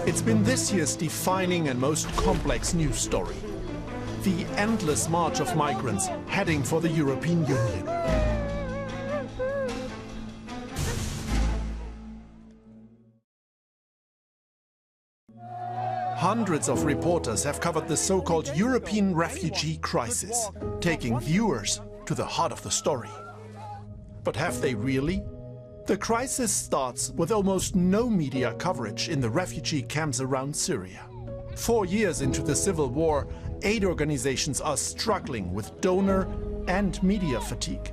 It's been this year's defining and most complex news story. The endless march of migrants heading for the European Union. Hundreds of reporters have covered the so-called European refugee crisis, taking viewers to the heart of the story. But have they really? The crisis starts with almost no media coverage in the refugee camps around Syria. 4 years into the civil war, aid organizations are struggling with donor and media fatigue.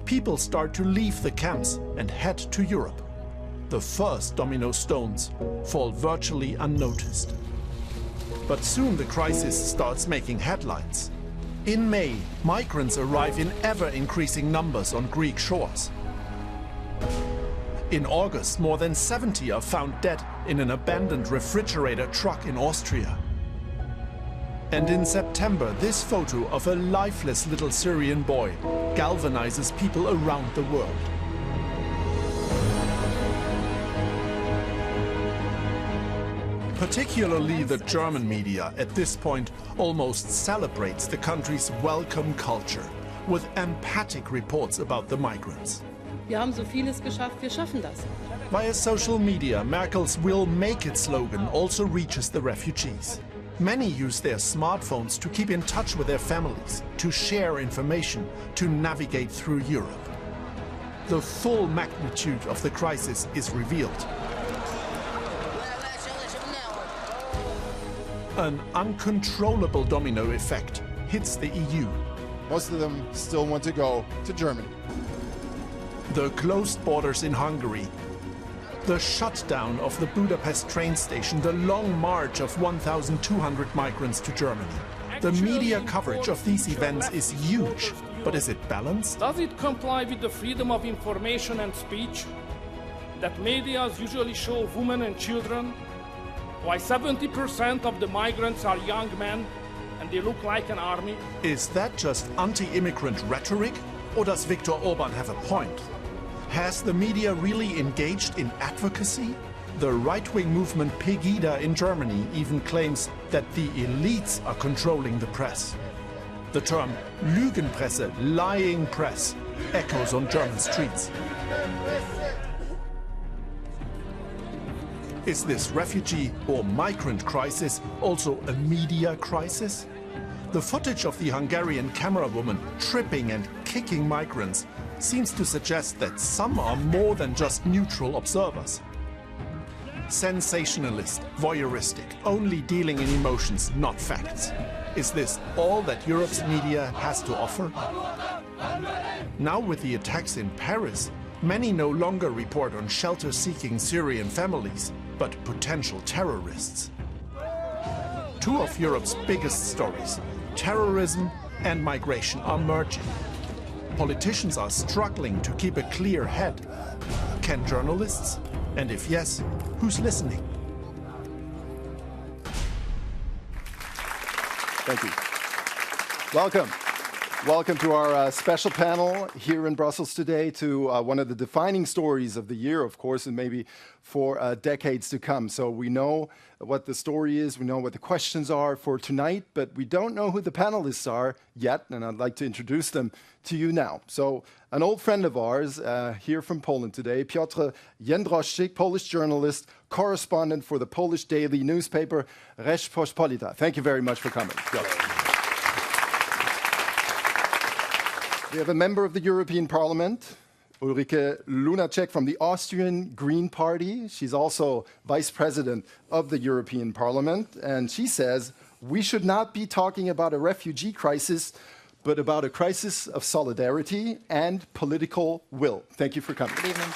People start to leave the camps and head to Europe. The first domino stones fall virtually unnoticed. But soon the crisis starts making headlines. In May, migrants arrive in ever-increasing numbers on Greek shores. In August, more than 70 are found dead in an abandoned refrigerator truck in Austria. And in September, this photo of a lifeless little Syrian boy galvanizes people around the world. Particularly the German media at this point almost celebrates the country's welcome culture with emphatic reports about the migrants. Wir haben so vieles geschafft, wir schaffen das. Via social media, Merkel's "We'll make it" slogan also reaches the refugees. Many use their smartphones to keep in touch with their families, to share information, to navigate through Europe. The full magnitude of the crisis is revealed. An uncontrollable domino effect hits the EU. Most of them still want to go to Germany. The closed borders in Hungary, the shutdown of the Budapest train station, the long march of 1,200 migrants to Germany. The media coverage of these events is huge, but is it balanced? Does it comply with the freedom of information and speech that media usually show women and children? Why 70% of the migrants are young men and they look like an army? Is that just anti-immigrant rhetoric, or does Viktor Orban have a point? Has the media really engaged in advocacy? The right-wing movement Pegida in Germany even claims that the elites are controlling the press. The term Lügenpresse, lying press, echoes on German streets. Is this refugee or migrant crisis also a media crisis? The footage of the Hungarian camerawoman tripping and kicking migrants seems to suggest that some are more than just neutral observers. Sensationalist, voyeuristic, only dealing in emotions, not facts. Is this all that Europe's media has to offer? Now with the attacks in Paris, many no longer report on shelter-seeking Syrian families, but potential terrorists. Two of Europe's biggest stories, terrorism and migration, are merging. Politicians are struggling to keep a clear head. Can journalists? And if yes, who's listening? Thank you. Welcome. Welcome to our special panel here in Brussels today, to one of the defining stories of the year, of course, and maybe for decades to come. So we know what the story is, we know what the questions are for tonight, but we don't know who the panelists are yet, and I'd like to introduce them to you now. So an old friend of ours here from Poland today, Piotr Jędroszczyk, Polish journalist, correspondent for the Polish daily newspaper Rzeczpospolita. Thank you very much for coming, Piotr. We have a member of the European Parliament, Ulrike Lunacek from the Austrian Green Party. She's also vice president of the European Parliament. And she says, we should not be talking about a refugee crisis, but about a crisis of solidarity and political will. Thank you for coming. Good evening.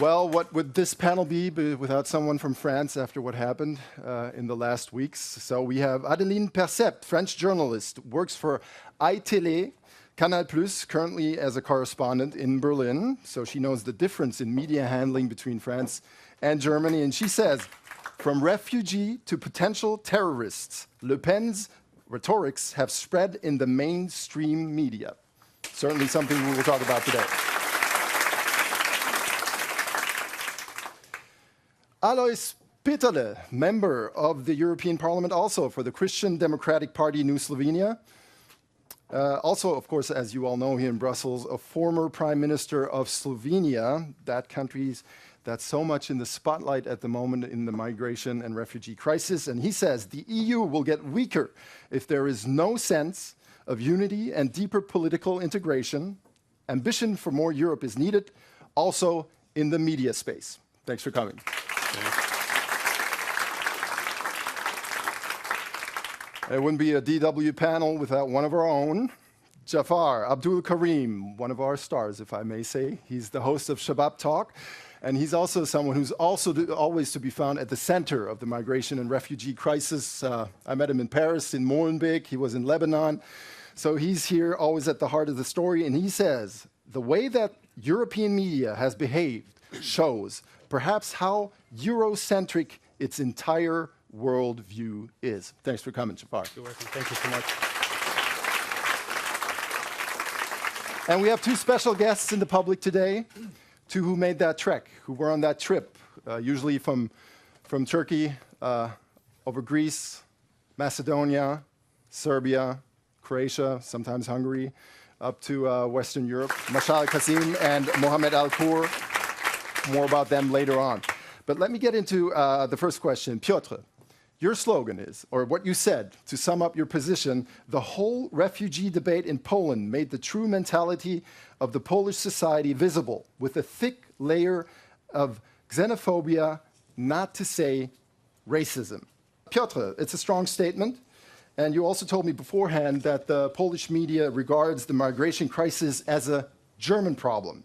Well, what would this panel be without someone from France after what happened in the last weeks? So we have Adeline Percept, French journalist, works for iTélé, Canal+, currently as a correspondent in Berlin. So she knows the difference in media handling between France and Germany. And she says, from refugee to potential terrorists, Le Pen's rhetorics have spread in the mainstream media. Certainly something we will talk about today. Alois Peterle, member of the European Parliament also for the Christian Democratic Party New Slovenia. Also, of course, as you all know here in Brussels, a former Prime Minister of Slovenia, that country that's so much in the spotlight at the moment in the migration and refugee crisis. And he says the EU will get weaker if there is no sense of unity and deeper political integration. Ambition for more Europe is needed, also in the media space. Thanks for coming. It wouldn't be a DW panel without one of our own. Jafar Abdul Karim, one of our stars, if I may say. He's the host of Shabab Talk, and he's also someone who's also always to be found at the center of the migration and refugee crisis. I met him in Paris, in Molenbeek. He was in Lebanon. So he's here, always at the heart of the story, and he says, the way that European media has behaved shows perhaps how Eurocentric its entire worldview is. Thanks for coming, Jafar. You're welcome. Thank you so much. And we have two special guests in the public today, two who made that trek, who were on that trip, usually from Turkey, over Greece, Macedonia, Serbia, Croatia, sometimes Hungary, up to Western Europe. Mashal Kasim and Mohamed Al-Kur. More about them later on. But let me get into the first question. Piotr, your slogan is, or what you said, to sum up your position, the whole refugee debate in Poland made the true mentality of the Polish society visible, with a thick layer of xenophobia, not to say racism. Piotr, it's a strong statement. And you also told me beforehand that the Polish media regards the migration crisis as a German problem.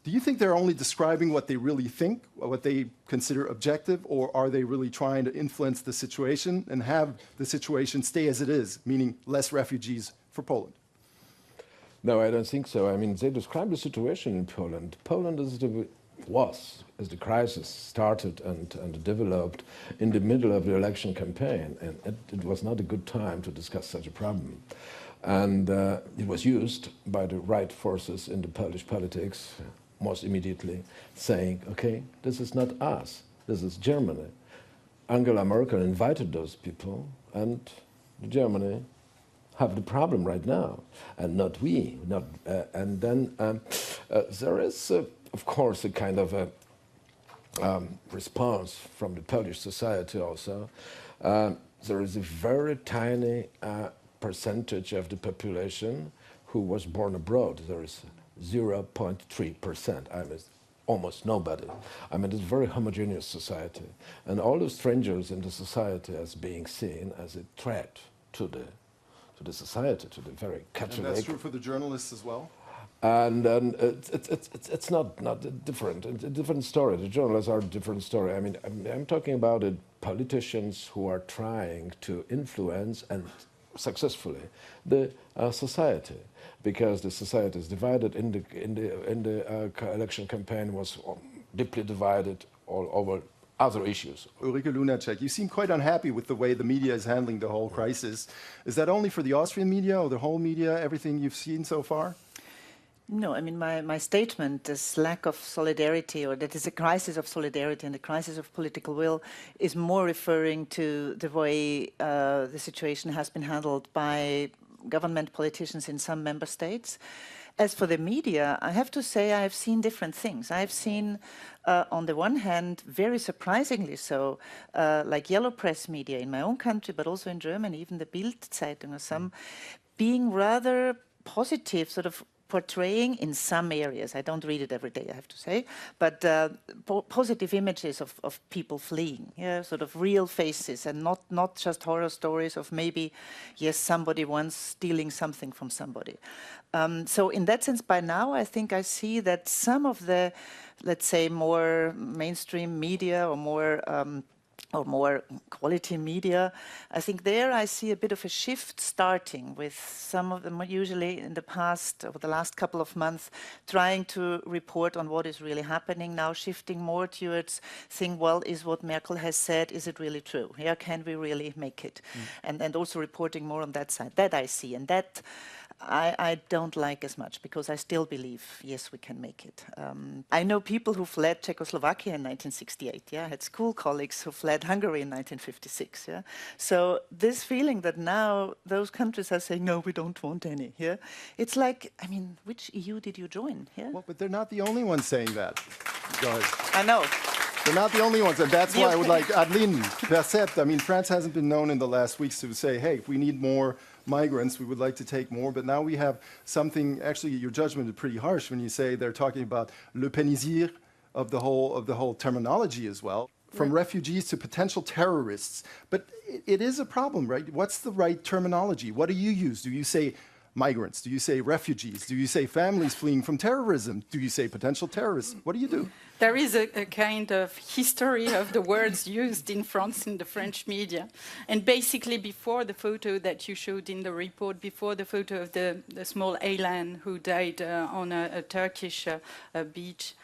Do you think they're only describing what they really think, what they consider objective, or are they really trying to influence the situation and have the situation stay as it is, meaning less refugees for Poland? No, I don't think so. I mean, they describe the situation in Poland. Poland as the crisis started and developed in the middle of the election campaign, and it was not a good time to discuss such a problem. And it was used by the right forces in the Polish politics, most immediately, saying, okay, this is not us, this is Germany. Angela Merkel invited those people, and Germany have the problem right now, and not we. And then there is, of course, a kind of a response from the Polish society also. There is a very tiny percentage of the population who was born abroad. There is 0.3%. I mean, almost nobody. I mean, it's a very homogeneous society. And all the strangers in the society as being seen as a threat to the society, to the very Catholic. And that's true for the journalists as well? And it's not different. It's a different story. The journalists are a different story. I mean, I'm talking about politicians who are trying to influence, and successfully, the society, because the society is divided. In the election campaign was deeply divided all over other issues. Ulrike Lunacek, you seem quite unhappy with the way the media is handling the whole crisis. Is that only for the Austrian media or the whole media, everything you've seen so far? No, I mean, my statement, this lack of solidarity, or that is a crisis of solidarity and a crisis of political will, is more referring to the way the situation has been handled by government politicians in some member states. As for the media, I have to say I have seen different things. I've seen, on the one hand, very surprisingly so, like yellow press media in my own country, but also in Germany, even the Bild Zeitung or some, being rather positive, sort of portraying in some areas, I don't read it every day, I have to say, but positive images of people fleeing, yeah, sort of real faces, and not just horror stories of maybe, yes, somebody once stealing something from somebody. So in that sense, by now, I think I see that some of the, let's say, more mainstream media or more quality media, I think there I see a bit of a shift starting with some of them usually in the past, over the last couple of months, trying to report on what is really happening, now shifting more towards saying, well, is what Merkel has said, is it really true? Yeah, can we really make it? And also reporting more on that side. That I see, and that I don't like as much, because I still believe, yes, we can make it. I know people who fled Czechoslovakia in 1968, yeah? I had school colleagues who fled Hungary in 1956, yeah? So this feeling that now those countries are saying, no, we don't want any, yeah? It's like, I mean, which EU did you join, yeah? Well, but they're not the only ones saying that. Go ahead. I know. They're not the only ones, and that's why I would like Adeline Percept. I mean, France hasn't been known in the last weeks to say, hey, if we need more migrants, we would like to take more. But now we have something, actually your judgment is pretty harsh when you say they're talking about le pénisir of the whole terminology as well, from refugees to potential terrorists. But it is a problem, right? What's the right terminology? What do you use? Do you say migrants? Do you say refugees? Do you say families fleeing from terrorism? Do you say potential terrorists? What do you do? There is a kind of history of the words used in France in the French media. And basically before the photo that you showed in the report, before the photo of the small Aylan who died on a Turkish beach,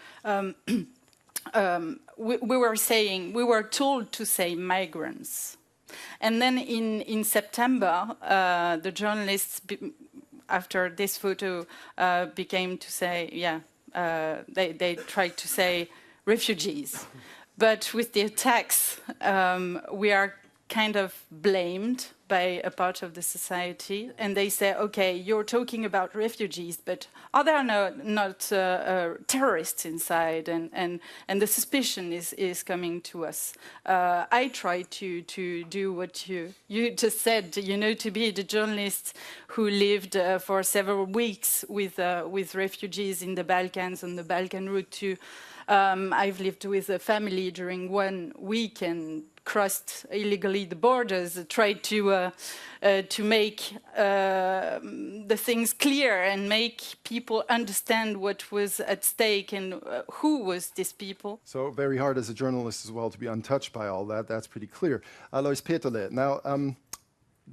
we were told to say migrants. And then in September, the journalists, after this photo, became to say, yeah, they tried to say refugees. But with the attacks, we are kind of blamed by a part of the society, and they say, okay, you're talking about refugees, but are there not terrorists inside? And the suspicion is coming to us. I try to do what you just said, you know, to be the journalist who lived for several weeks with refugees in the Balkans, on the Balkan route. I've lived with a family during 1 week and crossed illegally the borders, tried to make the things clear and make people understand what was at stake and who was these people. So very hard as a journalist as well to be untouched by all that. That's pretty clear. Alois Peterle, now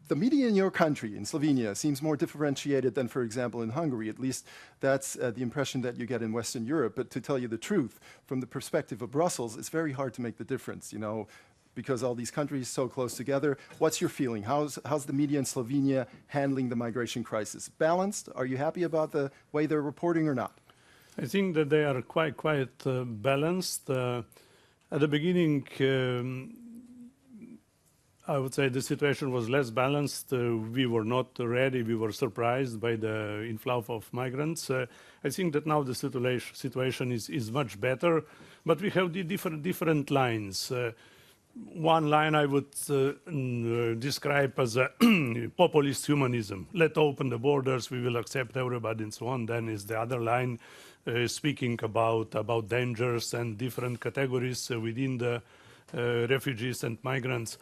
the media in your country, in Slovenia, seems more differentiated than, for example, in Hungary. At least that's the impression that you get in Western Europe. But to tell you the truth, from the perspective of Brussels, it's very hard to make the difference, you know, because all these countries so close together. What's your feeling? How's the media in Slovenia handling the migration crisis? Balanced? Are you happy about the way they're reporting or not? I think that they are quite balanced. At the beginning, I would say the situation was less balanced. We were not ready. We were surprised by the inflow of migrants. I think that now the situation is much better, but we have the different lines. One line I would describe as a populist humanism. Let's open the borders, we will accept everybody and so on. Then is the other line speaking about dangers and different categories within the refugees and migrants.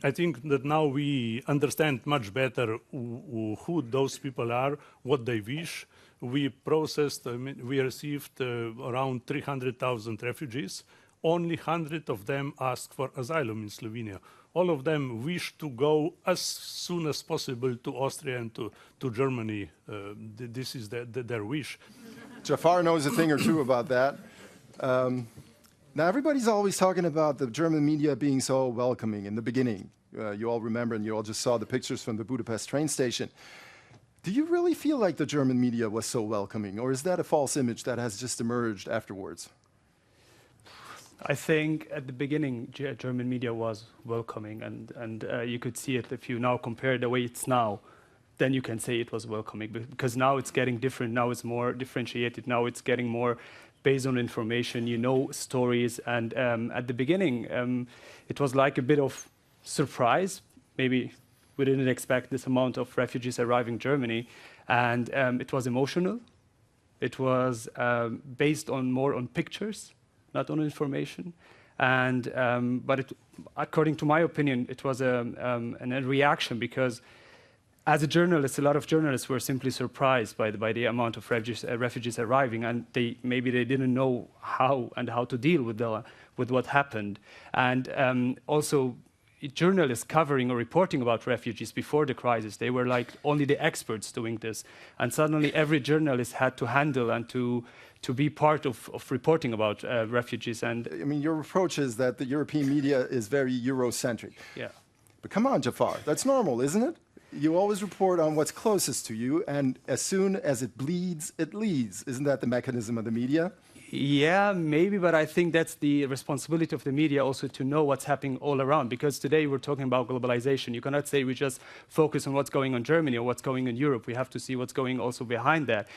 I think that now we understand much better who those people are, what they wish. We processed, we received around 300,000 refugees. Only 100 of them asked for asylum in Slovenia. All of them wish to go as soon as possible to Austria and to Germany. This is their wish. Jafar knows a thing or two about that. Now, everybody's always talking about the German media being so welcoming in the beginning. You all remember, and you all just saw the pictures from the Budapest train station. Do you really feel like the German media was so welcoming, or is that a false image that has just emerged afterwards? I think at the beginning, German media was welcoming, and you could see it if you now compare the way it's now, then you can say it was welcoming, because now it's getting different, now it's more differentiated, now it's getting more based on information, you know, stories, and at the beginning, it was like a bit of surprise. Maybe we didn't expect this amount of refugees arriving in Germany, and it was emotional. It was based more on pictures, not on information, and but according to my opinion, it was a reaction, because as a journalist, a lot of journalists were simply surprised by the amount of refugees arriving, and maybe they didn't know how to deal with what happened, and also journalists covering or reporting about refugees before the crisis, they were like only the experts doing this, and suddenly every journalist had to handle and to be part of reporting about refugees. And I mean, your reproach is that the European media is very Eurocentric. Yeah. But come on, Jafar, that's normal, isn't it? You always report on what's closest to you, and as soon as it bleeds, it leads. Isn't that the mechanism of the media? Yeah, maybe, but I think that's the responsibility of the media also to know what's happening all around. Because today we're talking about globalization. You cannot say we just focus on what's going on in Germany or what's going in Europe. We have to see what's going also behind that.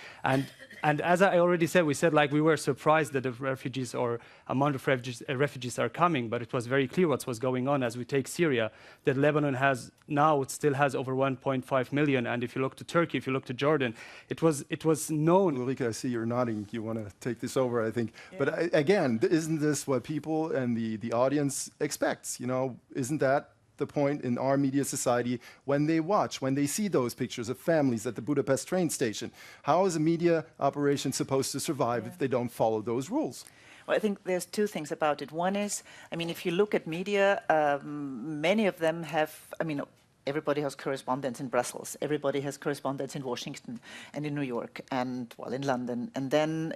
And as I already said, we said like we were surprised that the refugees or amount of refugees are coming, but it was very clear what was going on. As we take Syria, that Lebanon has now it still has over 1.5 million, and if you look to Turkey, if you look to Jordan, it was known. Ulrike, I see you're nodding. You want to take this over, I think. Yeah. But again, isn't this what people and the audience expects? You know, isn't that the point in our media society when they watch, when they see those pictures of families at the Budapest train station? How is a media operation supposed to survive if they don't follow those rules? Well, I think there's two things about it. One is, I mean, if you look at media, many of them have, I mean, everybody has correspondents in Brussels. Everybody has correspondents in Washington and in New York and, well, in London. And then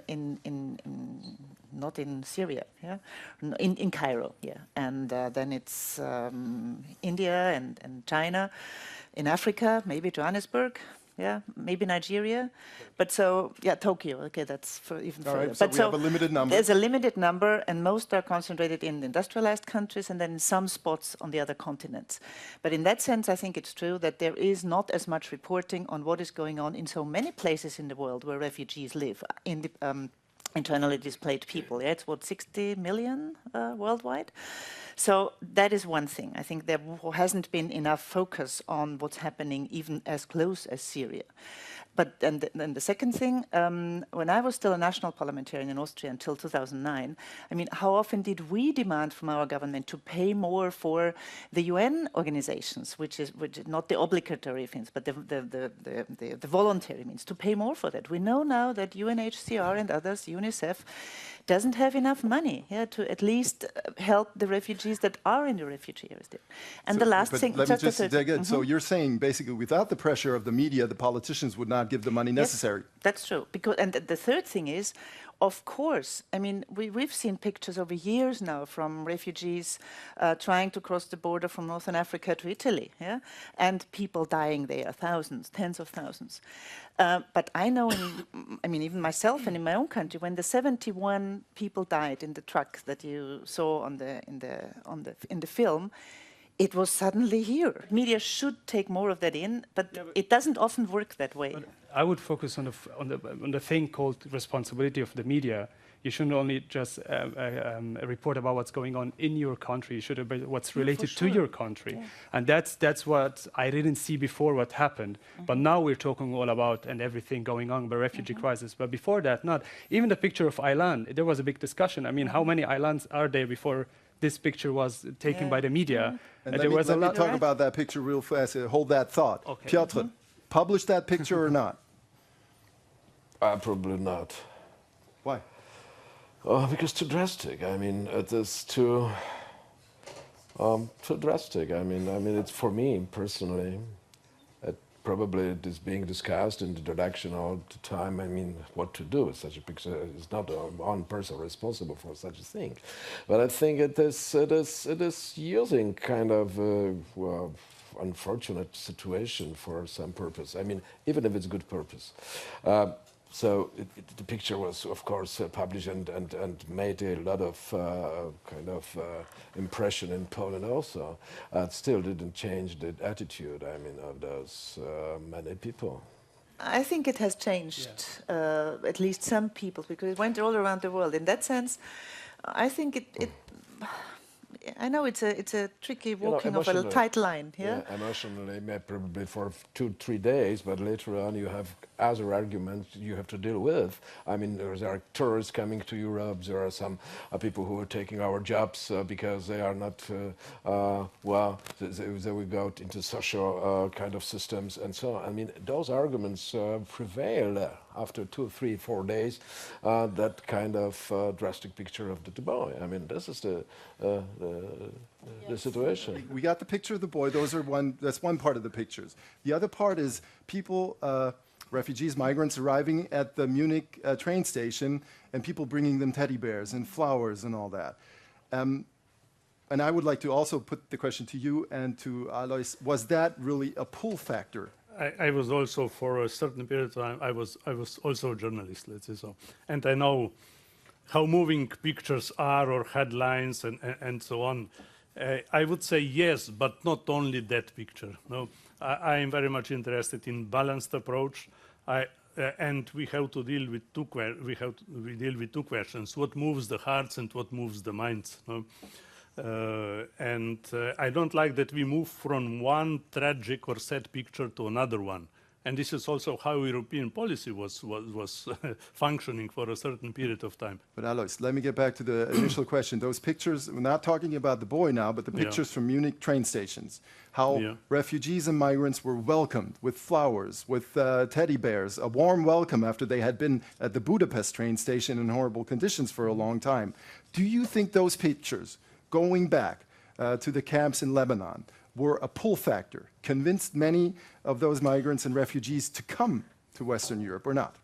not in Syria, yeah? In Cairo, yeah. And then it's India and China. In Africa, maybe Johannesburg. Yeah, maybe Nigeria, but so yeah, Tokyo. Okay, that's for even further. Right, so but we have a limited number. There's a limited number, and most are concentrated in industrialized countries, and then in some spots on the other continents. But in that sense, I think it's true that there is not as much reporting on what is going on in so many places in the world where refugees live. In the internally displaced people, yeah, it's what 60 million worldwide. So that is one thing. I think there hasn't been enough focus on what's happening even as close as Syria. But then the second thing, when I was still a national parliamentarian in Austria until 2009, I mean, how often did we demand from our government to pay more for the UN organizations, which is not the obligatory things, but the voluntary means, to pay more for that? We know now that UNHCR and others, UNICEF, doesn't have enough money, yeah, to at least help the refugees that are in the refugee areas there. And so the last thing... Let me just dig in. So you're saying, basically, without the pressure of the media, the politicians would not give the money necessary. Yes, that's true. And the third thing is, of course, I mean, we've seen pictures over years now from refugees trying to cross the border from Northern Africa to Italy, yeah? And people dying there, thousands, tens of thousands. But I know, I mean, even myself and in my own country, when the 71 people died in the truck that you saw in the film, it was suddenly here. Media should take more of that in, but it doesn't often work that way. But I would focus on the thing called responsibility of the media. You shouldn't only just report about what's going on in your country. You should about what's related to your country. Yeah. And that's what I didn't see before what happened. But now we're talking all about and everything going on, the refugee crisis. But before that, not. Even the picture of Ireland, there was a big discussion. I mean, how many islands are there before this picture was taken by the media? And let me talk about that picture real fast. Hold that thought. Okay. Piotr, publish that picture or not? Probably not. Why? Because too drastic. I mean, it is too drastic. I mean, it's for me personally. Probably it is being discussed in the direction all the time. I mean, what to do with such a picture is not one person responsible for such a thing, but I think it is using kind of unfortunate situation for some purpose. I mean, even if it's good purpose. So the picture was, of course, published and made a lot of kind of impression in Poland also. It still didn't change the attitude, I mean, of those many people. I think it has changed, at least some people, because it went all around the world. In that sense, I think it I know it's a tricky walking of a tight line. Yeah, emotionally, probably for 2-3 days, but later on you have other arguments you have to deal with. I mean, there are tourists coming to Europe. There are some people who are taking our jobs because they are not well. They will go into social kind of systems and so on. I mean, those arguments prevail after 2, 3, 4 days. That kind of drastic picture of the boy. I mean, this is the situation. We got the picture of the boy. That's one part of the pictures. The other part is people, refugees, migrants arriving at the Munich train station, and people bringing them teddy bears and flowers and all that. And I would like to also put the question to you and to Alois. Was that really a pull factor? I was also, for a certain period of time, I was also a journalist, let's say so. And I know how moving pictures are, or headlines and so on. I would say yes, but not only that picture. No, I am very much interested in balanced approach. And we have to deal with we deal with two questions: what moves the hearts and what moves the minds. No? I don't like that we move from one tragic or sad picture to another one. And this is also how European policy was functioning for a certain period of time. But Alois, let me get back to the initial question. Those pictures, we're not talking about the boy now, but the pictures from Munich train stations, how refugees and migrants were welcomed with flowers, with teddy bears, a warm welcome after they had been at the Budapest train station in horrible conditions for a long time. Do you think those pictures, going back to the camps in Lebanon, were a pull factor, convinced many of those migrants and refugees to come to Western Europe, or not?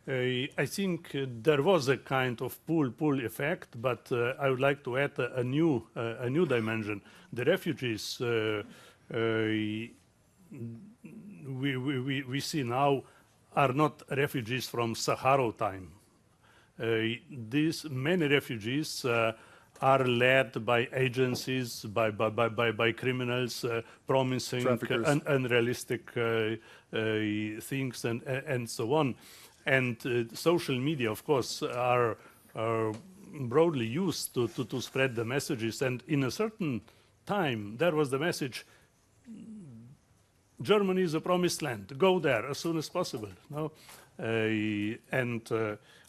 I think there was a kind of pull effect, but I would like to add a new dimension. The refugees we see now are not refugees from Sahara time. These many refugees are led by agencies, by criminals promising unrealistic things and so on. And social media, of course, are broadly used to spread the messages. And in a certain time, there was the message: Germany is a promised land. Go there as soon as possible. No?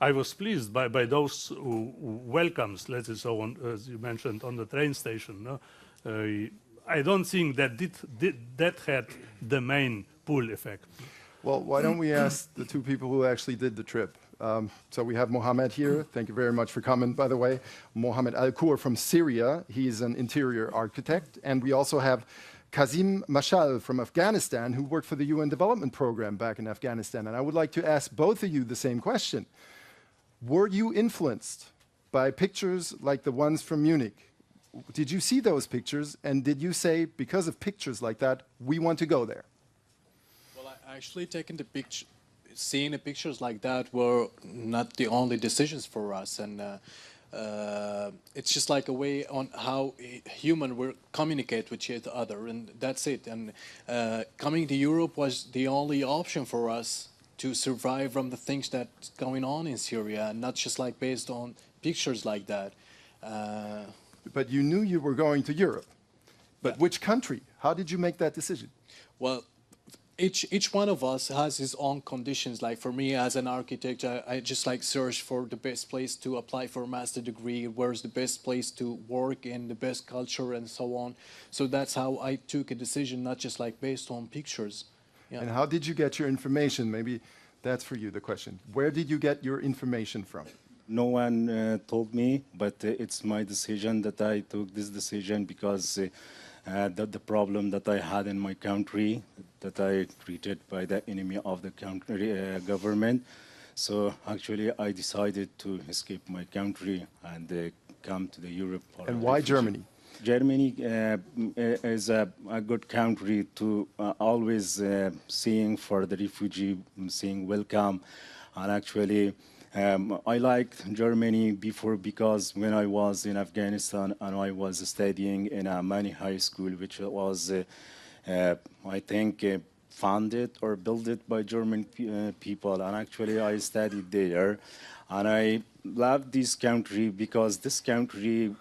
I was pleased by those welcomes, let's say so, as you mentioned, on the train station. No? I don't think that had the main pull effect. Well, why don't we ask the two people who actually did the trip? So we have Mohammed here. Thank you very much for coming, by the way. Mohammed Al-Kur from Syria. He's an interior architect. And we also have Kazim Mashal from Afghanistan, who worked for the UN Development Program back in Afghanistan. And I would like to ask both of you the same question. Were you influenced by pictures like the ones from Munich? Did you see those pictures, and did you say, because of pictures like that, we want to go there? Well, I actually seeing the pictures like that were not the only decisions for us. And it's just like a way on how human will communicate with each other, and that's it. And coming to Europe was the only option for us to survive from the things that's going on in Syria, and not just like based on pictures like that. But you knew you were going to Europe. But which country? How did you make that decision? Well, each one of us has his own conditions. Like for me, as an architect, I just like search for the best place to apply for a master degree, where's the best place to work in, the best culture, and so on. So that's how I took a decision, not just like based on pictures. Yeah. And how did you get your information? Maybe that's for you, the question. Where did you get your information from? No one told me, but it's my decision that I took this decision because the problem that I had in my country, that I treated by the enemy of the country government. So actually I decided to escape my country and come to the Europe. And why Germany? Germany is a good country to always seeing for the refugee, seeing welcome. And actually I liked Germany before because when I was in Afghanistan and I was studying in a Mani High School, which was, I think, funded or built by German people. And actually I studied there. And I love this country because this country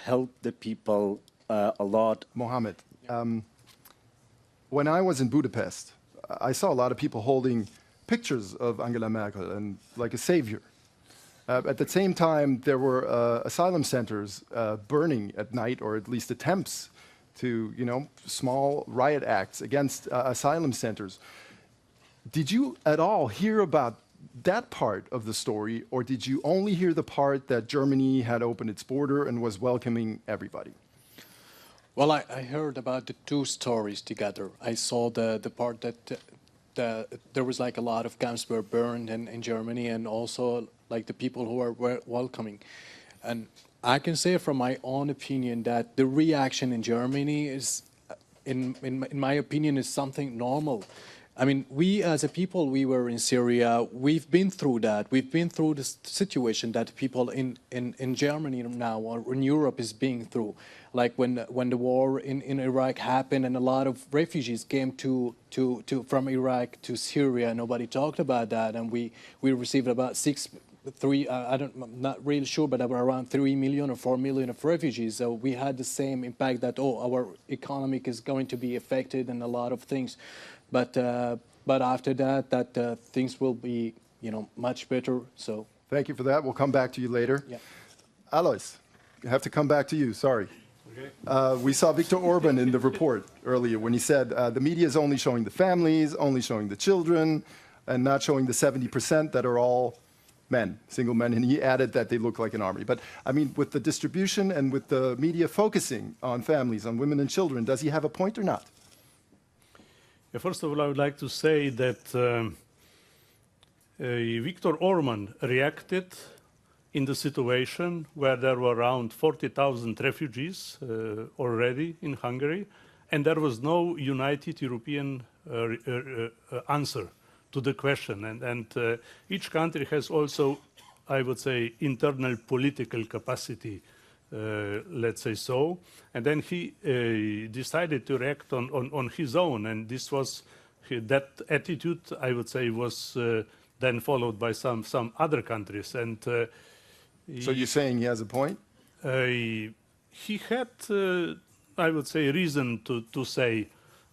helped the people a lot. Mohammed, when I was in Budapest, I saw a lot of people holding pictures of Angela Merkel and like a savior. At the same time, there were asylum centers burning at night, or at least attempts to, small riot acts against asylum centers. Did you at all hear about that part of the story, or did you only hear the part that Germany had opened its border and was welcoming everybody? Well, I heard about the two stories together. I saw the part that there was like a lot of camps were burned in Germany, and also like the people who were welcoming. And I can say from my own opinion that the reaction in Germany is, in my opinion, is something normal. I mean, we as a people, we were in Syria, we've been through that. We've been through this situation that people in Germany now or in Europe is being through. Like when the war in Iraq happened and a lot of refugees came from Iraq to Syria, nobody talked about that. And we received about I'm not really sure, but around 3 million or 4 million of refugees. So we had the same impact that, our economy is going to be affected and a lot of things. But after that, things will be, much better. So Thank you for that. We'll come back to you later. Yeah. Alois, I have to come back to you. Sorry. Okay. We saw Viktor Orban in the report earlier when he said the media is only showing the families, only showing the children, and not showing the 70% that are all men, single men. And he added that they look like an army. But I mean, with the distribution and with the media focusing on families, on women and children, does he have a point or not? Yeah, first of all, I would like to say that Viktor Orban reacted in the situation where there were around 40,000 refugees already in Hungary, and there was no united European answer to the question. And each country has also, I would say, internal political capacity, let's say so. And then he decided to react on his own, and this was that attitude, I would say, was then followed by some other countries. And so you're saying he has a point? He had, I would say, reason to say,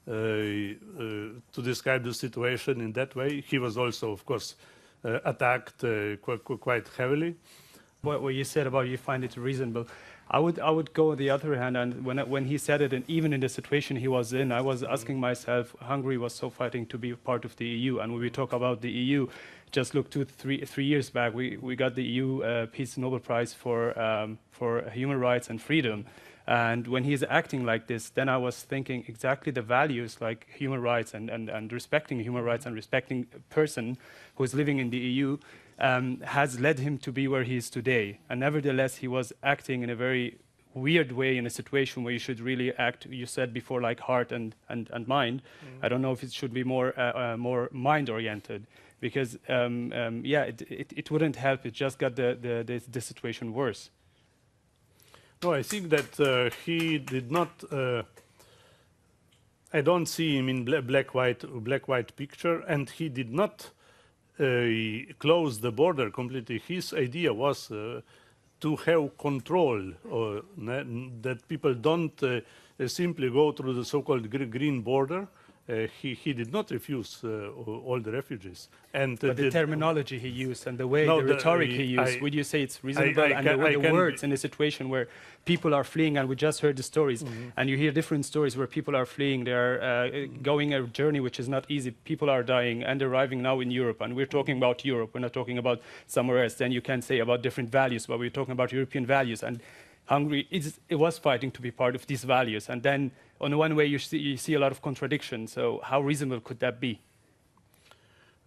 to describe the situation in that way. He was also, of course, attacked quite heavily. What you said about you find it reasonable, I would go on the other hand, and when he said it, and even in the situation he was in, I was asking myself, Hungary was so fighting to be part of the EU, and when we talk about the EU, just look 3 years back, we got the EU Peace Nobel Prize for human rights and freedom. And when he's acting like this, then I was thinking exactly the values like human rights and respecting human rights and respecting a person who is living in the EU has led him to be where he is today. And nevertheless, he was acting in a very weird way in a situation where you should really act, you said before, like heart and mind. I don't know if it should be more mind-oriented, because it wouldn't help. It just got the situation worse. No, I think that he did not. I don't see him in black-white picture, and he did not close the border completely. His idea was to have control, that people don't simply go through the so-called green border. He did not refuse all the refugees. And but the terminology he used and the way, the rhetoric he used, would you say it's reasonable? And the words in a situation where people are fleeing, and we just heard the stories, and you hear different stories where people are fleeing, they are going a journey which is not easy, people are dying and arriving now in Europe, and we're talking about Europe, we're not talking about somewhere else. Then you can say about different values, but we're talking about European values, and Hungary it was fighting to be part of these values, and then on one way you see a lot of contradiction. So how reasonable could that be?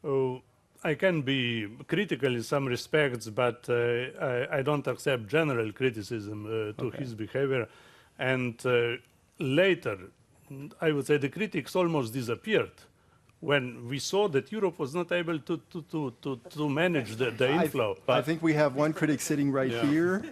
Oh, I can be critical in some respects, but I don't accept general criticism to his behavior. And later, I would say the critics almost disappeared when we saw that Europe was not able to manage the inflow. I think we have one critic sitting right here.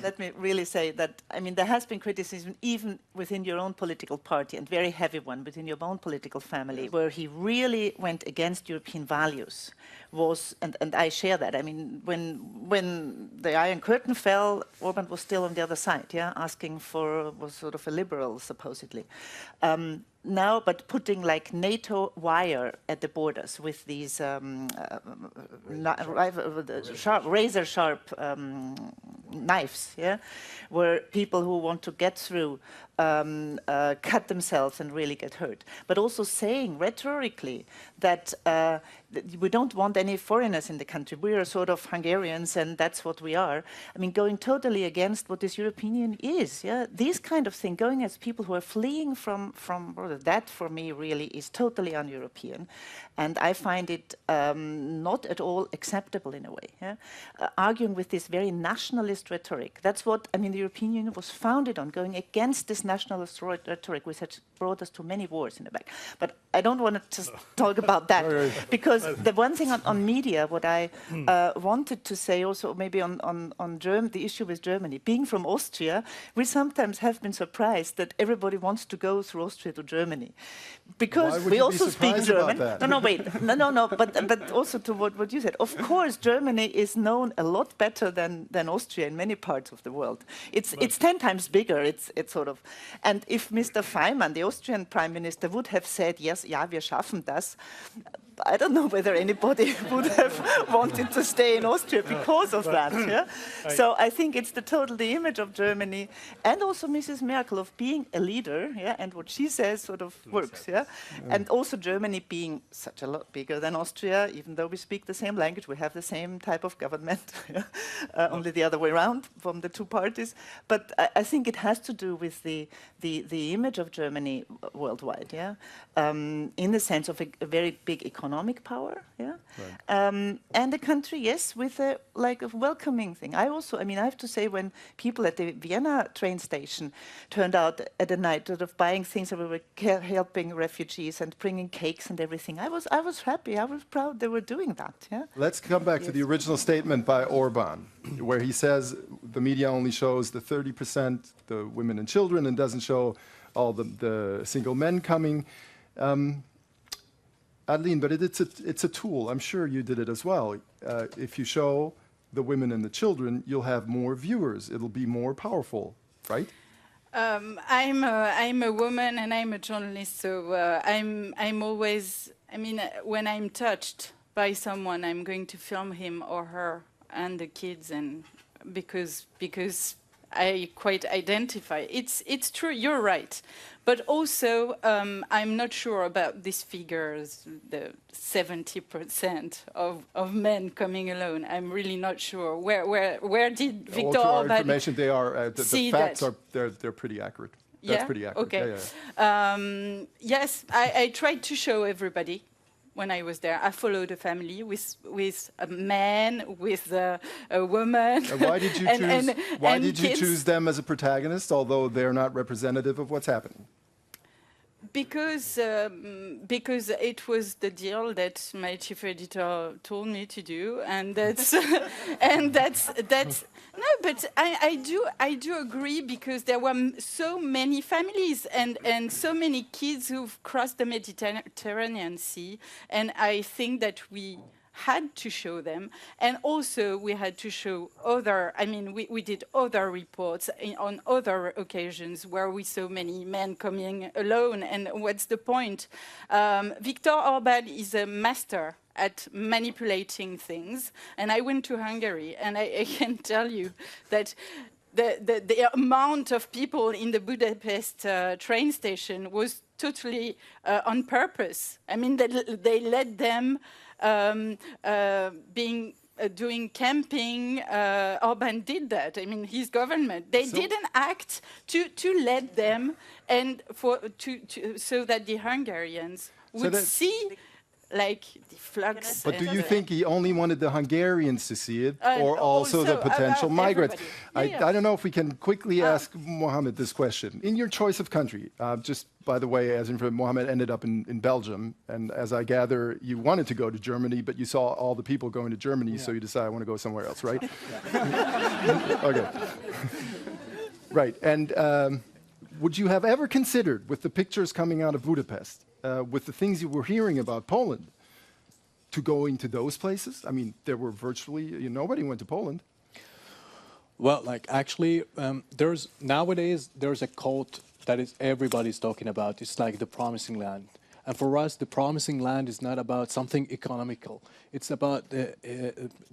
Let me really say that, I mean, there has been criticism even within your own political party, and very heavy one within your own political family, where he really went against European values. And I share that. I mean, when the Iron Curtain fell, Orban was still on the other side, asking was sort of a liberal, supposedly. Now, but putting like NATO wire at the borders with these razor-sharp knives, where people who want to get through cut themselves and really get hurt. But also saying rhetorically that we don't want any foreigners in the country. We are sort of Hungarians and that's what we are. I mean, going totally against what this European Union is. Yeah? These kind of things, going as people who are fleeing from that for me really is totally un-European. And I find it not at all acceptable in a way. Yeah? Arguing with this very nationalist rhetoric. That's what, I mean, the European Union was founded on, going against this nationalist rhetoric, which has brought us to many wars in the back. But I don't want to just talk about that, because the one thing on media, what I wanted to say also maybe on the issue with Germany, being from Austria, we sometimes have been surprised that everybody wants to go through Austria to Germany. Because we also speak German. No, wait. No, but also to what you said. Of course, Germany is known a lot better than Austria in many parts of the world. It's 10 times bigger. It's sort of. And if Mr. Faymann, the Austrian Prime Minister, would have said, yes, ja, wir schaffen das, I don't know whether anybody would have wanted to stay in Austria because of that. Yeah? So I think it's the image of Germany and also Mrs. Merkel of being a leader, yeah, and what she says sort of works. Yeah? And also Germany being such a lot bigger than Austria, even though we speak the same language, we have the same type of government, only the other way around from the two parties. But I think it has to do with the image of Germany worldwide, yeah, in the sense of a very big economic power, yeah, and a country, yes, with a welcoming thing. I have to say, when people at the Vienna train station turned out at the night, sort of buying things, and we were helping refugees and bringing cakes and everything, I was happy. I was proud they were doing that. Yeah. Let's come back to the original statement by Orban, where he says the media only shows the 30%, the women and children, and doesn't show all the single men coming. Adeline, but it's a tool. I'm sure you did it as well. If you show the women and the children, you'll have more viewers. It'll be more powerful, right? I'm a woman and I'm a journalist, so I'm always. I mean, when I'm touched by someone, I'm going to film him or her and the kids, and because I quite identify. It's true. You're right. But also, I'm not sure about these figures, the 70% of men coming alone. I'm really not sure. Where did Viktor To our Orban information, they are the facts are they're pretty accurate. That's pretty accurate. Okay. Yeah. Yes, I tried to show everybody. When I was there, I followed a family with a man, with a woman. And why did you choose? Why did you choose them as a protagonist, although they're not representative of what's happening? Because it was the deal that my chief editor told me to do, and that's no. But I do agree, because there were so many families and so many kids who've crossed the Mediterranean Sea, and I think that we had to show them, and also we had to show other. I mean, we did other reports on other occasions where we saw many men coming alone. And what's the point? Viktor Orban is a master at manipulating things, and I went to Hungary, and I can tell you that the amount of people in the Budapest train station was totally on purpose. I mean, they let them. Doing camping, Orban did that. I mean, his government. They didn't act to let them, and so that the Hungarians would see, like, the flux. But do you think he only wanted the Hungarians to see it, or also the potential migrants? I don't know if we can quickly ask Mohammed this question. In your choice of country, just by the way, as Mohammed ended up in Belgium, and as I gather, you wanted to go to Germany, but you saw all the people going to Germany, so you decided, I want to go somewhere else, right? Okay. Right, and would you have ever considered, with the pictures coming out of Budapest, with the things you were hearing about Poland, to go into those places? I mean, there were virtually, nobody went to Poland. Well, like, actually, nowadays there's a quote that is everybody's talking about. It's like the promising land. And for us, the promising land is not about something economical. It's about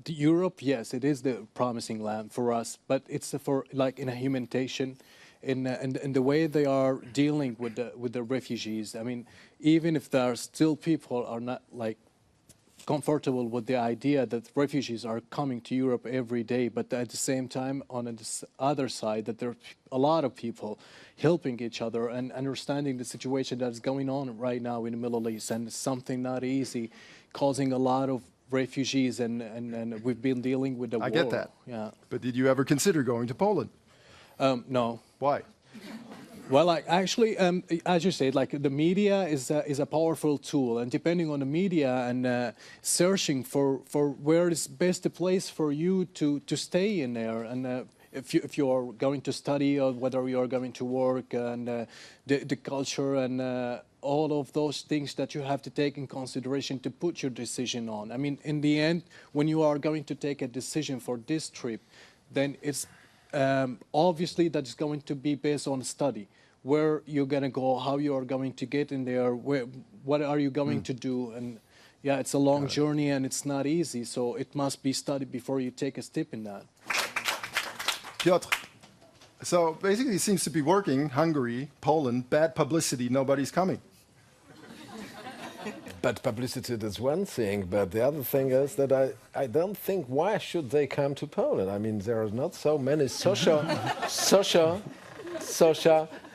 Europe. Yes, it is the promising land for us, but it's for, like, in a humanitarian, in the way they are dealing with the refugees. I mean, even if there are still people are not like comfortable with the idea that refugees are coming to Europe every day, but at the same time, on the other side, that there are a lot of people helping each other and understanding the situation that's going on right now in the Middle East, and it's something not easy, causing a lot of refugees, and we've been dealing with the war. I get that. Yeah. But did you ever consider going to Poland? No. Why? Well, like actually, as you said, like the media is a powerful tool, and depending on the media and searching for where is best the place for you to stay in there, and if you are going to study or whether you are going to work, and the culture and all of those things that you have to take in consideration to put your decision on. I mean, in the end, when you are going to take a decision for this trip, then it's obviously that's going to be based on study. Where you're going to go, how you are going to get in there, what are you going to do, and yeah, it's a long journey and it's not easy, so it must be studied before you take a step in that. Piotr, so basically it seems to be working. Hungary, Poland, bad publicity, nobody's coming. Bad publicity is one thing, but the other thing is that I don't think why should they come to Poland? I mean, there are not so many social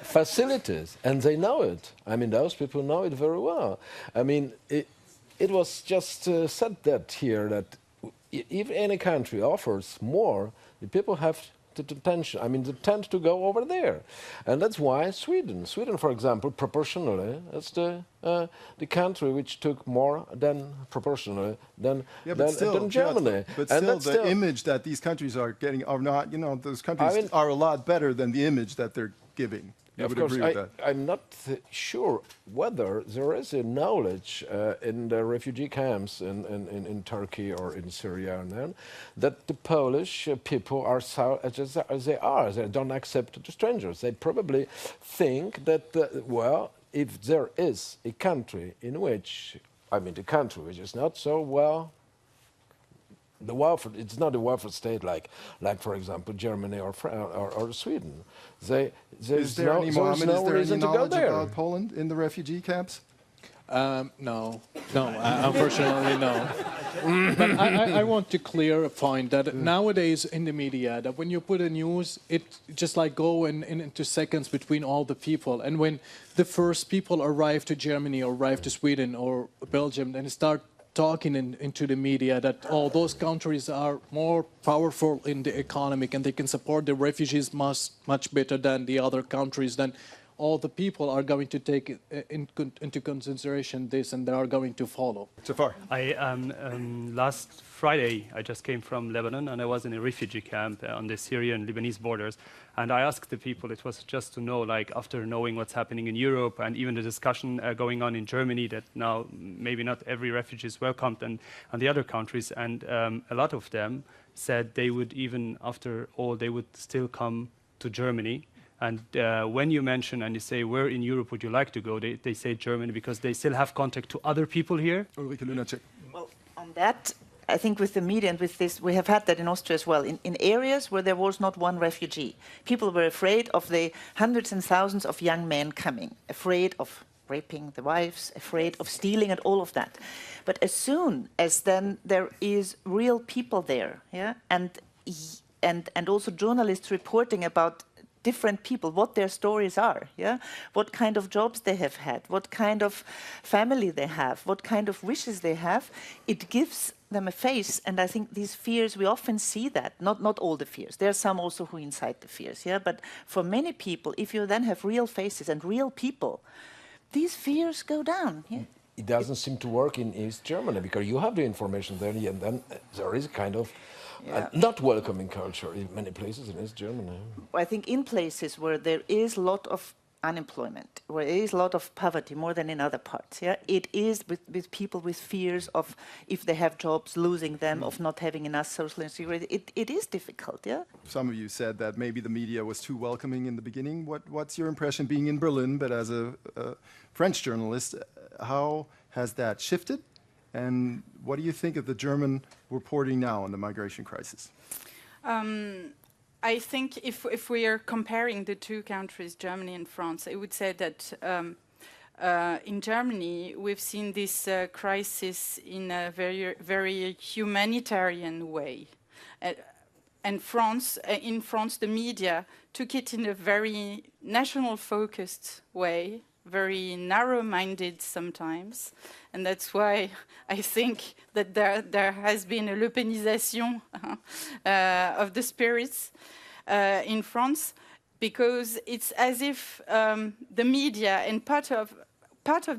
facilities, and they know it. I mean, those people know it very well. I mean, it was just said that here that if any country offers more, the people have the tension. I mean, they tend to go over there, and that's why Sweden, for example, proportionally, is the country which took more than proportionally than Germany. But still, the image that these countries are getting are not. You know, those countries are a lot better than the image that they're giving. You would agree with that? I'm not sure whether there is a knowledge in the refugee camps in Turkey or in Syria and then that the Polish people are so as they are. They don't accept the strangers. They probably think that, well, if there is a country in which, I mean, the country which is not so well, the welfare, it's not a welfare state like for example, Germany or Sweden. Is there any knowledge about Poland in the refugee camps? No, unfortunately, no. But I want to clear a point that nowadays in the media, that when you put a news, it just like go into seconds between all the people. And when the first people arrive to Germany or arrive to Sweden or Belgium, then start talking into the media that those countries are more powerful in the economic and they can support the refugees much better than the other countries, then all the people are going to take into consideration this and they are going to follow. Jafar. Last Friday, I just came from Lebanon and I was in a refugee camp on the Syrian-Lebanese borders. And I asked the people, it was just to know, like, after knowing what's happening in Europe and even the discussion going on in Germany that now maybe not every refugee is welcomed and the other countries. And a lot of them said they would even, after all, they would still come to Germany. And when you mention and you say, where in Europe would you like to go, they say Germany because they still have contact to other people here. Well, on that, I think with the media and with this, we have had that in Austria as well. In areas where there was not one refugee, people were afraid of the hundreds and thousands of young men coming, afraid of raping the wives, afraid of stealing and all of that. But as soon as then there is real people there, yeah, and also journalists reporting about different people, what their stories are, yeah, what kind of jobs they have had, what kind of family they have, what kind of wishes they have, it gives them a face. And I think these fears, we often see that, not all the fears. There are some also who incite the fears, yeah, but for many people, if you then have real faces and real people, these fears go down, yeah. It doesn't seem to work in East Germany because you have the information there and then there is a kind of not welcoming culture in many places in East Germany. I think in places where there is a lot of unemployment, where there is a lot of poverty, more than in other parts, yeah, it is with people with fears of, if they have jobs, losing them, of not having enough social security. It is difficult, yeah. Some of you said that maybe the media was too welcoming in the beginning. What's your impression being in Berlin, but as a French journalist, how has that shifted? And what do you think of the German reporting now on the migration crisis? I think if we are comparing the two countries, Germany and France, I would say that in Germany we've seen this crisis in a very humanitarian way. And in France, the media took it in a very national-focused way, very narrow-minded sometimes, and that's why I think that there has been a Le Penisation of the spirits in France, because it's as if the media and part of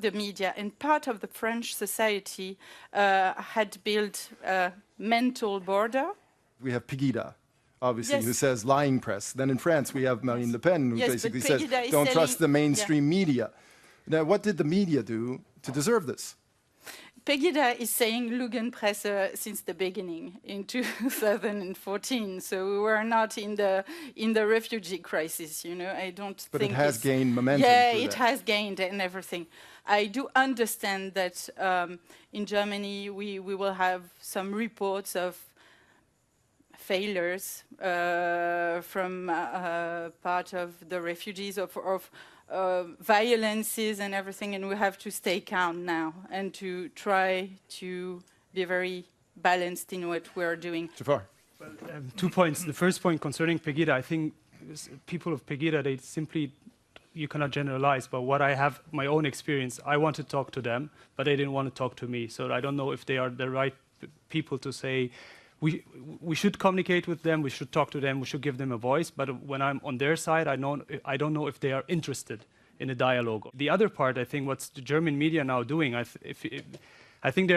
the media and part of the French society had built a mental border. We have Pegida, obviously, Yes. who says lying press. Then in France, we have Marine Le Pen, who Yes, basically but says, Pegida is don't selling- trust the mainstream media. Now, what did the media do to deserve this? Pegida is saying Lügenpresse since the beginning in 2014. So we were not in the refugee crisis, you know. I don't But think it has it's- gained momentum. Yeah, through it that. has gained and everything. I do understand that in Germany we will have some reports of failures from part of the refugees, of violences and everything, and we have to stay calm now and to try to be very balanced in what we're doing. Jafar. 2 points. The first point concerning Pegida, I think people of Pegida, they simply, you cannot generalize, but what I have, my own experience, I want to talk to them, but they didn't want to talk to me. So I don't know if they are the right people to say, we should communicate with them, we should talk to them, we should give them a voice, but when I'm on their side, I don't know if they are interested in a dialogue. The other part, I think, what's the German media now doing, I think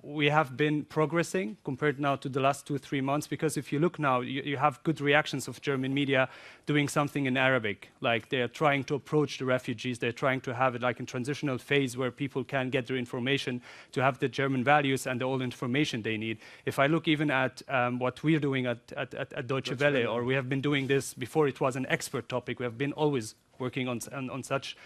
we have been progressing compared now to the last 2-3 months, because if you look now, you have good reactions of German media doing something in Arabic, like they're trying to approach the refugees, they're trying to have it like a transitional phase where people can get their information, to have the German values and all information they need. If I look even at what we're doing at Deutsche Welle, or we have been doing this before it was an expert topic, we have been always working on such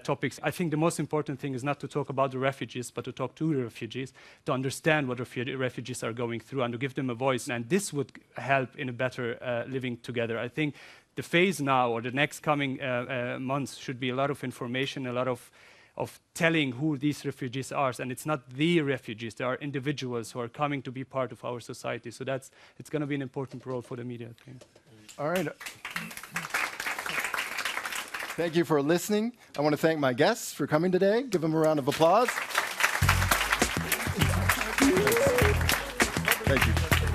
topics. I think the most important thing is not to talk about the refugees, but to talk to the refugees, to understand what refugees are going through and to give them a voice. And this would help in a better living together. I think the phase now, or the next coming months, should be a lot of information, a lot of telling who these refugees are. And it's not the refugees, they are individuals who are coming to be part of our society. So it's going to be an important role for the media, I think. All right. Thank you for listening. I want to thank my guests for coming today. Give them a round of applause. Thank you.